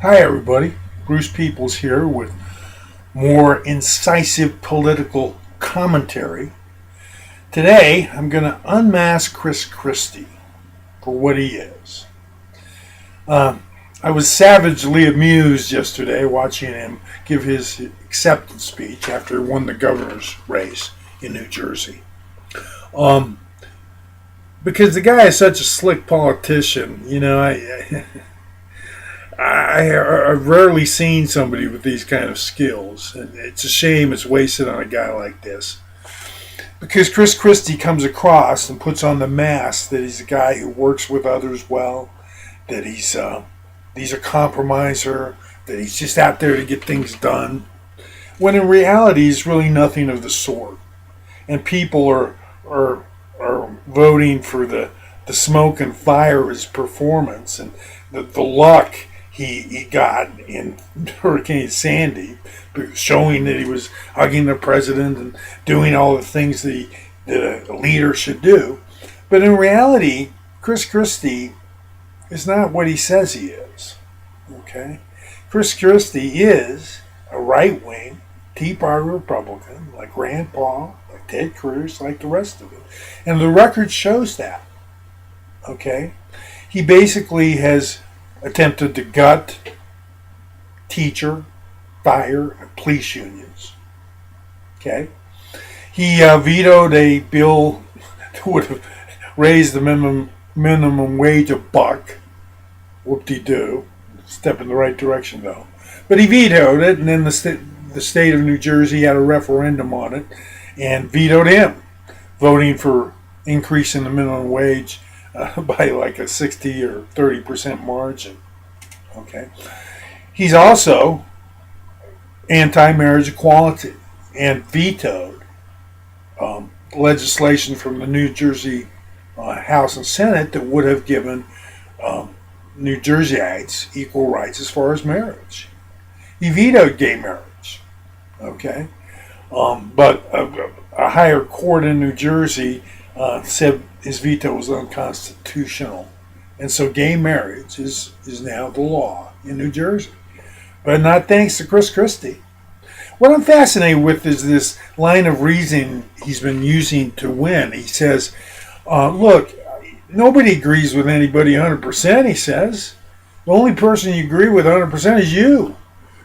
Hi, everybody. Bruce Peoples here with more incisive political commentary. Today, I'm going to unmask Chris Christie for what he is. I was savagely amused yesterday watching him give his acceptance speech after he won the governor's race in New Jersey. Because the guy is such a slick politician, I've rarely seen somebody with these kind of skills, and it's a shame it's wasted on a guy like this. Because Chris Christie comes across and puts on the mask that he's a guy who works with others well, that he's a compromiser, that he's just out there to get things done, when in reality he's really nothing of the sort. And people are voting for the smoke and fire of his performance and the luck he got in Hurricane Sandy, showing that he was hugging the president and doing all the things that a leader should do. But in reality, Chris Christie is not what he says he is. Okay? Chris Christie is a right-wing Tea Party Republican, like Rand Paul, like Ted Cruz, like the rest of it. And the record shows that. Okay? He basically has attempted to gut teacher, fire, and police unions. Okay? He vetoed a bill that would have raised the minimum wage a buck. Whoop-de-doo. Step in the right direction, though. But he vetoed it, and then the state of New Jersey had a referendum on it and vetoed him, voting for increasing the minimum wage by like a 60 or 30% margin. Okay. He's also anti-marriage equality and vetoed legislation from the New Jersey House and Senate that would have given New Jerseyites equal rights as far as marriage. He vetoed gay marriage. Okay. But a higher court in New Jersey said his veto was unconstitutional. And so gay marriage is now the law in New Jersey. But not thanks to Chris Christie. What I'm fascinated with is this line of reasoning he's been using to win. He says, look, nobody agrees with anybody 100%, he says. The only person you agree with 100% is you.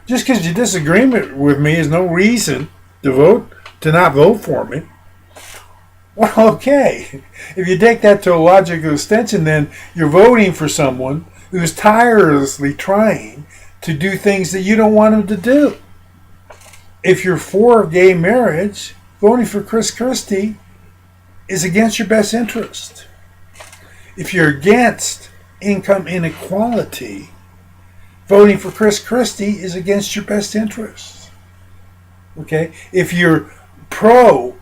Just because you disagree with me is no reason to not vote for me. Well, okay. If you take that to a logical extension, then you're voting for someone who's tirelessly trying to do things that you don't want him to do. If you're for gay marriage, voting for Chris Christie is against your best interest. If you're against income inequality, voting for Chris Christie is against your best interest. Okay? If you're pro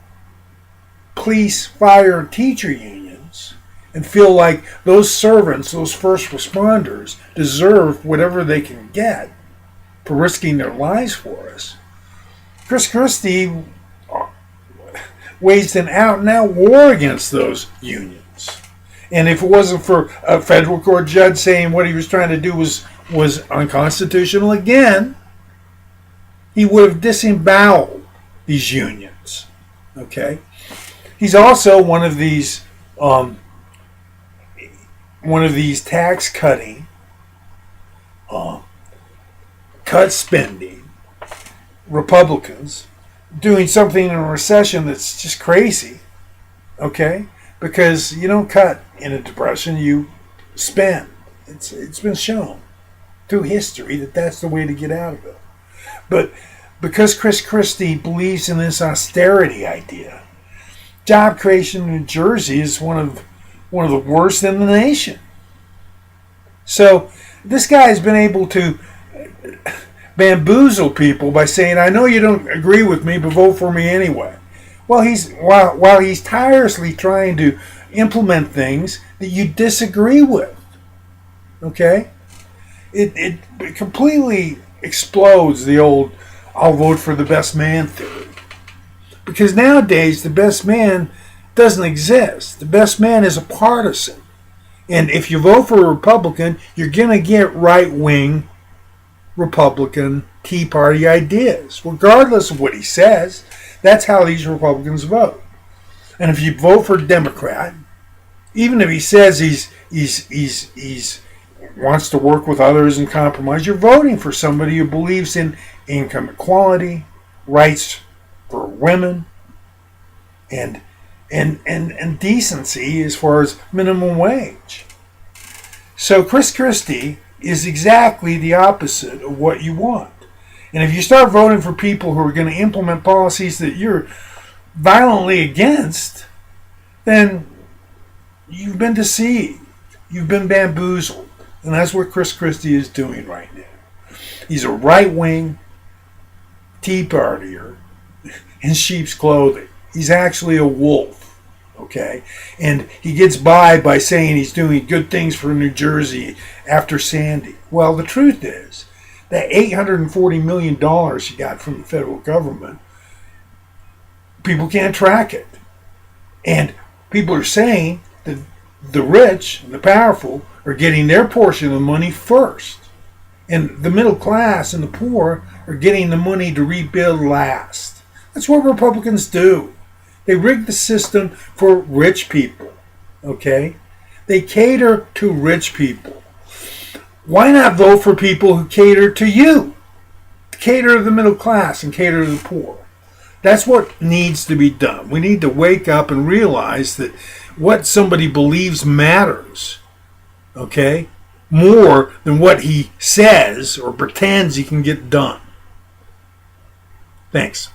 police, fire, and teacher unions and feel like those servants, those first responders, deserve whatever they can get for risking their lives for us, Chris Christie waged an out-and-out war against those unions. And if it wasn't for a federal court judge saying what he was trying to do was unconstitutional again, he would have disemboweled these unions. Okay? He's also one of these tax cutting, cut spending Republicans doing something in a recession that's just crazy. Okay? Because you don't cut in a depression, you spend. It's been shown through history that that's the way to get out of it. But because Chris Christie believes in this austerity idea, job creation in New Jersey is one of the worst in the nation. So this guy has been able to bamboozle people by saying, "I know you don't agree with me, but vote for me anyway." Well, while he's tirelessly trying to implement things that you disagree with. Okay? It completely explodes the old "I'll vote for the best man" theory. Because nowadays, the best man doesn't exist. The best man is a partisan. And if you vote for a Republican, you're going to get right-wing Republican Tea Party ideas, regardless of what he says. That's how these Republicans vote. And if you vote for a Democrat, even if he says he's wants to work with others and compromise, you're voting for somebody who believes in income equality, rights for women, and decency as far as minimum wage. So Chris Christie is exactly the opposite of what you want. And if you start voting for people who are going to implement policies that you're violently against, then you've been deceived. You've been bamboozled. And that's what Chris Christie is doing right now. He's a right-wing Tea Partier in sheep's clothing. He's actually a wolf, okay? And he gets by saying he's doing good things for New Jersey after Sandy. Well, the truth is that $840 million he got from the federal government, people can't track it. And people are saying that the rich and the powerful are getting their portion of the money first. And the middle class and the poor are getting the money to rebuild last. That's what Republicans do. They rig the system for rich people, okay? They cater to rich people. Why not vote for people who cater to you? Cater to the middle class and cater to the poor. That's what needs to be done. We need to wake up and realize that what somebody believes matters, okay? More than what he says or pretends he can get done. Thanks.